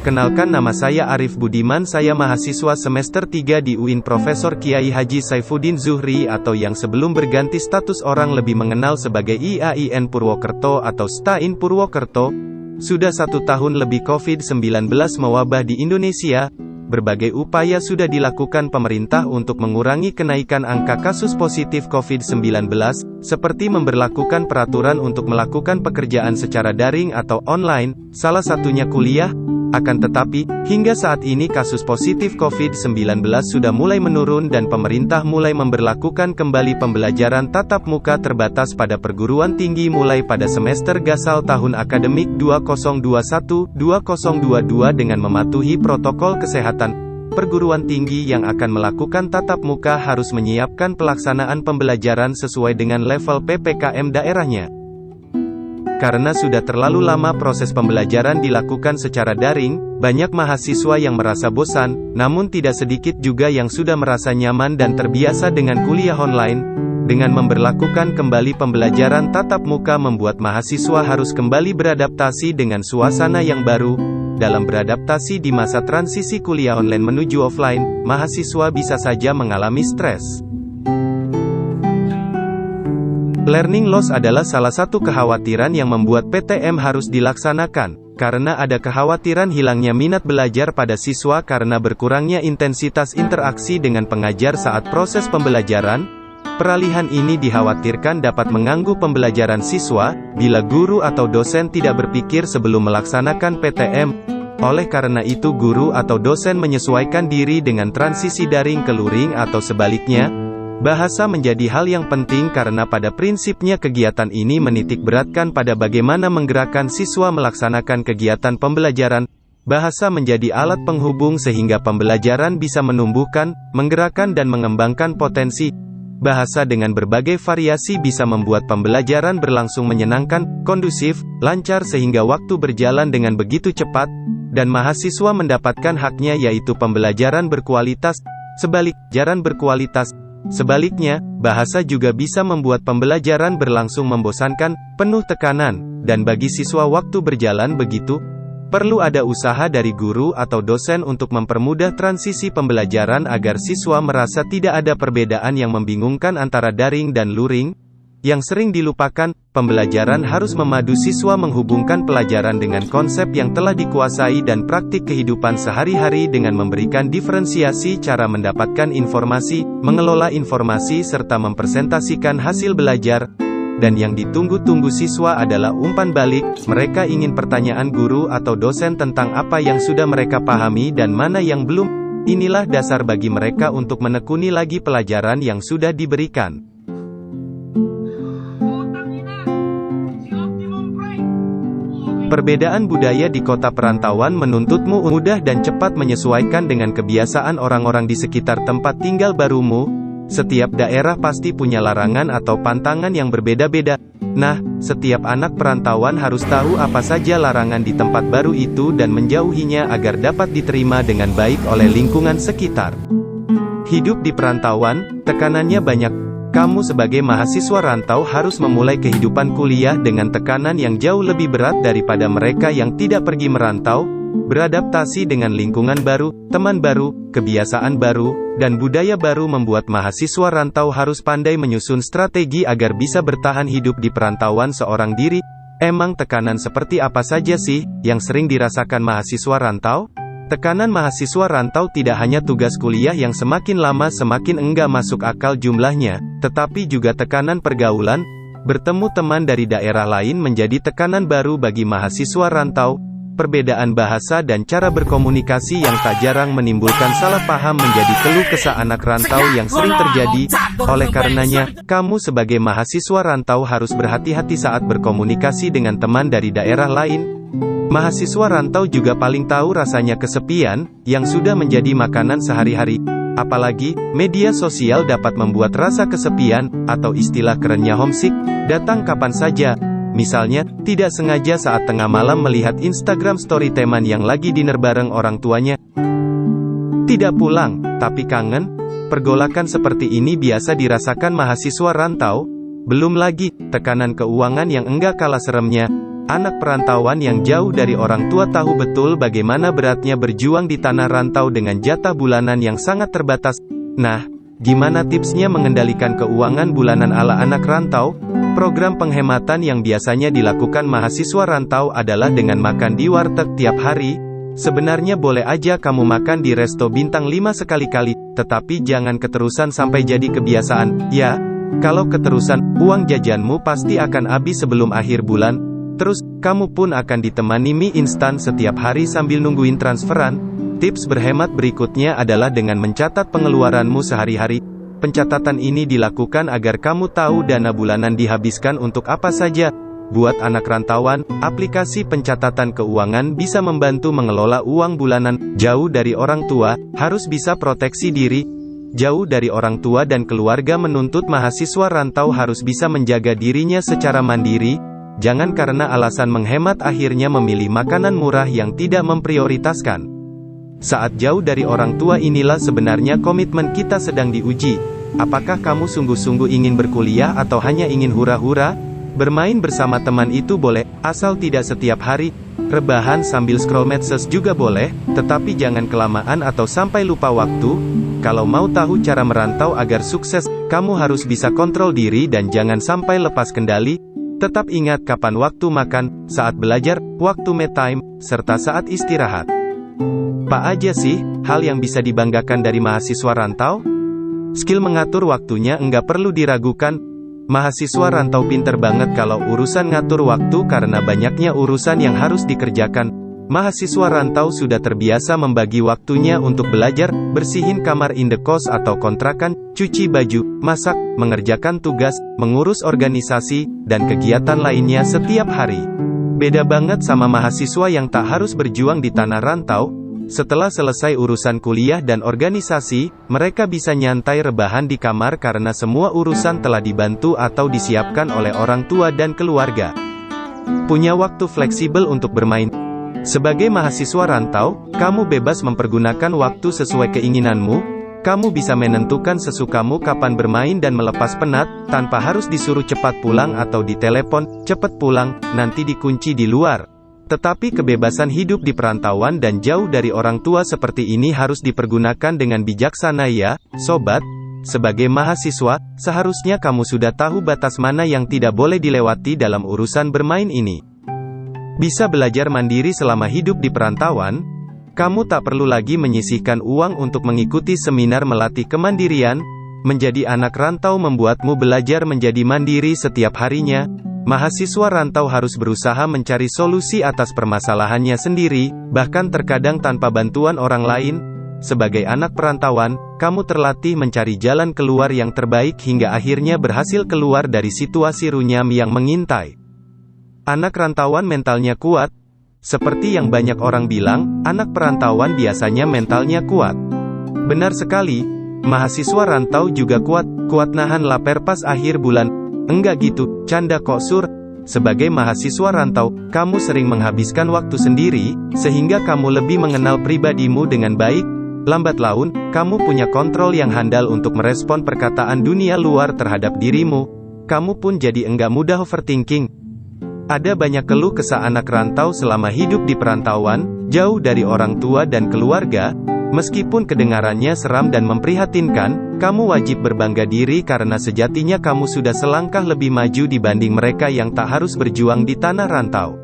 Perkenalkan, nama saya Arif Budiman, saya mahasiswa semester 3 di UIN Profesor Kiai Haji Saifuddin Zuhri atau yang sebelum berganti status orang lebih mengenal sebagai IAIN Purwokerto atau STAIN Purwokerto. Sudah 1 tahun lebih COVID-19 mewabah di Indonesia. Berbagai upaya sudah dilakukan pemerintah untuk mengurangi kenaikan angka kasus positif COVID-19, seperti memberlakukan peraturan untuk melakukan pekerjaan secara daring atau online, salah satunya kuliah. Akan tetapi, hingga saat ini kasus positif COVID-19 sudah mulai menurun dan pemerintah mulai memberlakukan kembali pembelajaran tatap muka terbatas pada perguruan tinggi mulai pada semester gasal tahun akademik 2021-2022 dengan mematuhi protokol kesehatan. Perguruan tinggi yang akan melakukan tatap muka harus menyiapkan pelaksanaan pembelajaran sesuai dengan level PPKM daerahnya. Karena sudah terlalu lama proses pembelajaran dilakukan secara daring, banyak mahasiswa yang merasa bosan, namun tidak sedikit juga yang sudah merasa nyaman dan terbiasa dengan kuliah online. Dengan memberlakukan kembali pembelajaran tatap muka membuat mahasiswa harus kembali beradaptasi dengan suasana yang baru. Dalam beradaptasi di masa transisi kuliah online menuju offline, mahasiswa bisa saja mengalami stres. Learning loss adalah salah satu kekhawatiran yang membuat PTM harus dilaksanakan, karena ada kekhawatiran hilangnya minat belajar pada siswa karena berkurangnya intensitas interaksi dengan pengajar saat proses pembelajaran. Peralihan ini dikhawatirkan dapat mengganggu pembelajaran siswa, bila guru atau dosen tidak berpikir sebelum melaksanakan PTM. Oleh karena itu guru atau dosen menyesuaikan diri dengan transisi daring ke luring atau sebaliknya. Bahasa menjadi hal yang penting karena pada prinsipnya kegiatan ini menitik beratkan pada bagaimana menggerakkan siswa melaksanakan kegiatan pembelajaran. Bahasa menjadi alat penghubung sehingga pembelajaran bisa menumbuhkan, menggerakkan dan mengembangkan potensi. Bahasa dengan berbagai variasi bisa membuat pembelajaran berlangsung menyenangkan, kondusif, lancar sehingga waktu berjalan dengan begitu cepat, dan mahasiswa mendapatkan haknya yaitu pembelajaran berkualitas. Sebaliknya, bahasa juga bisa membuat pembelajaran berlangsung membosankan, penuh tekanan, dan bagi siswa waktu berjalan begitu. Perlu ada usaha dari guru atau dosen untuk mempermudah transisi pembelajaran agar siswa merasa tidak ada perbedaan yang membingungkan antara daring dan luring. Yang sering dilupakan, pembelajaran harus memadu siswa menghubungkan pelajaran dengan konsep yang telah dikuasai dan praktik kehidupan sehari-hari dengan memberikan diferensiasi cara mendapatkan informasi, mengelola informasi serta mempresentasikan hasil belajar. Dan yang ditunggu-tunggu siswa adalah umpan balik, mereka ingin pertanyaan guru atau dosen tentang apa yang sudah mereka pahami dan mana yang belum. Inilah dasar bagi mereka untuk menekuni lagi pelajaran yang sudah diberikan. Perbedaan budaya di kota perantauan menuntutmu mudah dan cepat menyesuaikan dengan kebiasaan orang-orang di sekitar tempat tinggal barumu. Setiap daerah pasti punya larangan atau pantangan yang berbeda-beda. Nah, setiap anak perantauan harus tahu apa saja larangan di tempat baru itu dan menjauhinya agar dapat diterima dengan baik oleh lingkungan sekitar. Hidup di perantauan, tekanannya banyak. Kamu sebagai mahasiswa rantau harus memulai kehidupan kuliah dengan tekanan yang jauh lebih berat daripada mereka yang tidak pergi merantau. Beradaptasi dengan lingkungan baru, teman baru, kebiasaan baru, dan budaya baru membuat mahasiswa rantau harus pandai menyusun strategi agar bisa bertahan hidup di perantauan seorang diri. Emang tekanan seperti apa saja sih yang sering dirasakan mahasiswa rantau? Tekanan mahasiswa rantau tidak hanya tugas kuliah yang semakin lama semakin enggak masuk akal jumlahnya, tetapi juga tekanan pergaulan. Bertemu teman dari daerah lain menjadi tekanan baru bagi mahasiswa rantau. Perbedaan bahasa dan cara berkomunikasi yang tak jarang menimbulkan salah paham menjadi keluh kesah anak rantau yang sering terjadi. Oleh karenanya, kamu sebagai mahasiswa rantau harus berhati-hati saat berkomunikasi dengan teman dari daerah lain. Mahasiswa rantau juga paling tahu rasanya kesepian, yang sudah menjadi makanan sehari-hari. Apalagi, media sosial dapat membuat rasa kesepian, atau istilah kerennya homesick, datang kapan saja. Misalnya, tidak sengaja saat tengah malam melihat Instagram story teman yang lagi dinner bareng orang tuanya. Tidak pulang, tapi kangen. Pergolakan seperti ini biasa dirasakan mahasiswa rantau. Belum lagi, tekanan keuangan yang enggak kalah seremnya. Anak perantauan yang jauh dari orang tua tahu betul bagaimana beratnya berjuang di tanah rantau dengan jatah bulanan yang sangat terbatas. Nah, gimana tipsnya mengendalikan keuangan bulanan ala anak rantau? Program penghematan yang biasanya dilakukan mahasiswa rantau adalah dengan makan di warteg tiap hari. Sebenarnya boleh aja kamu makan di resto bintang 5 sekali-kali, tetapi jangan keterusan sampai jadi kebiasaan, ya. Kalau keterusan, uang jajanmu pasti akan habis sebelum akhir bulan. Terus, kamu pun akan ditemani mie instan setiap hari sambil nungguin transferan. Tips berhemat berikutnya adalah dengan mencatat pengeluaranmu sehari-hari. Pencatatan ini dilakukan agar kamu tahu dana bulanan dihabiskan untuk apa saja. Buat anak rantauan, aplikasi pencatatan keuangan bisa membantu mengelola uang bulanan. Jauh dari orang tua, harus bisa proteksi diri. Jauh dari orang tua dan keluarga menuntut mahasiswa rantau harus bisa menjaga dirinya secara mandiri. Jangan karena alasan menghemat akhirnya memilih makanan murah yang tidak memprioritaskan. Saat jauh dari orang tua inilah sebenarnya komitmen kita sedang diuji. Apakah kamu sungguh-sungguh ingin berkuliah atau hanya ingin hura-hura? Bermain bersama teman itu boleh, asal tidak setiap hari. Rebahan sambil scroll medsos juga boleh, tetapi jangan kelamaan atau sampai lupa waktu. Kalau mau tahu cara merantau agar sukses, kamu harus bisa kontrol diri dan jangan sampai lepas kendali. Tetap ingat kapan waktu makan, saat belajar, waktu me time, serta saat istirahat. Apa aja sih hal yang bisa dibanggakan dari mahasiswa rantau? Skill mengatur waktunya enggak perlu diragukan. Mahasiswa rantau pinter banget kalau urusan ngatur waktu karena banyaknya urusan yang harus dikerjakan. Mahasiswa rantau sudah terbiasa membagi waktunya untuk belajar, bersihin kamar indekos atau kontrakan, cuci baju, masak, mengerjakan tugas, mengurus organisasi, dan kegiatan lainnya setiap hari. Beda banget sama mahasiswa yang tak harus berjuang di tanah rantau. Setelah selesai urusan kuliah dan organisasi, mereka bisa nyantai rebahan di kamar karena semua urusan telah dibantu atau disiapkan oleh orang tua dan keluarga. Punya waktu fleksibel untuk bermain. Sebagai mahasiswa rantau, kamu bebas mempergunakan waktu sesuai keinginanmu. Kamu bisa menentukan sesukamu kapan bermain dan melepas penat, tanpa harus disuruh cepat pulang atau ditelepon, "Cepet pulang, nanti dikunci di luar." Tetapi kebebasan hidup di perantauan dan jauh dari orang tua seperti ini harus dipergunakan dengan bijaksana ya, sobat. Sebagai mahasiswa, seharusnya kamu sudah tahu batas mana yang tidak boleh dilewati dalam urusan bermain ini. Bisa belajar mandiri selama hidup di perantauan. Kamu tak perlu lagi menyisihkan uang untuk mengikuti seminar melatih kemandirian. Menjadi anak rantau membuatmu belajar menjadi mandiri setiap harinya. Mahasiswa rantau harus berusaha mencari solusi atas permasalahannya sendiri, bahkan terkadang tanpa bantuan orang lain. Sebagai anak perantauan, kamu terlatih mencari jalan keluar yang terbaik hingga akhirnya berhasil keluar dari situasi runyam yang mengintai. Anak rantauan mentalnya kuat. Seperti yang banyak orang bilang, anak perantauan biasanya mentalnya kuat. Benar sekali, mahasiswa rantau juga kuat nahan lapar pas akhir bulan. Enggak gitu, canda kok sur. Sebagai mahasiswa rantau, kamu sering menghabiskan waktu sendiri, sehingga kamu lebih mengenal pribadimu dengan baik. Lambat laun, kamu punya kontrol yang handal untuk merespon perkataan dunia luar terhadap dirimu. Kamu pun jadi enggak mudah overthinking. Ada banyak keluh kesah anak rantau selama hidup di perantauan, jauh dari orang tua dan keluarga. Meskipun kedengarannya seram dan memprihatinkan, kamu wajib berbangga diri karena sejatinya kamu sudah selangkah lebih maju dibanding mereka yang tak harus berjuang di tanah rantau.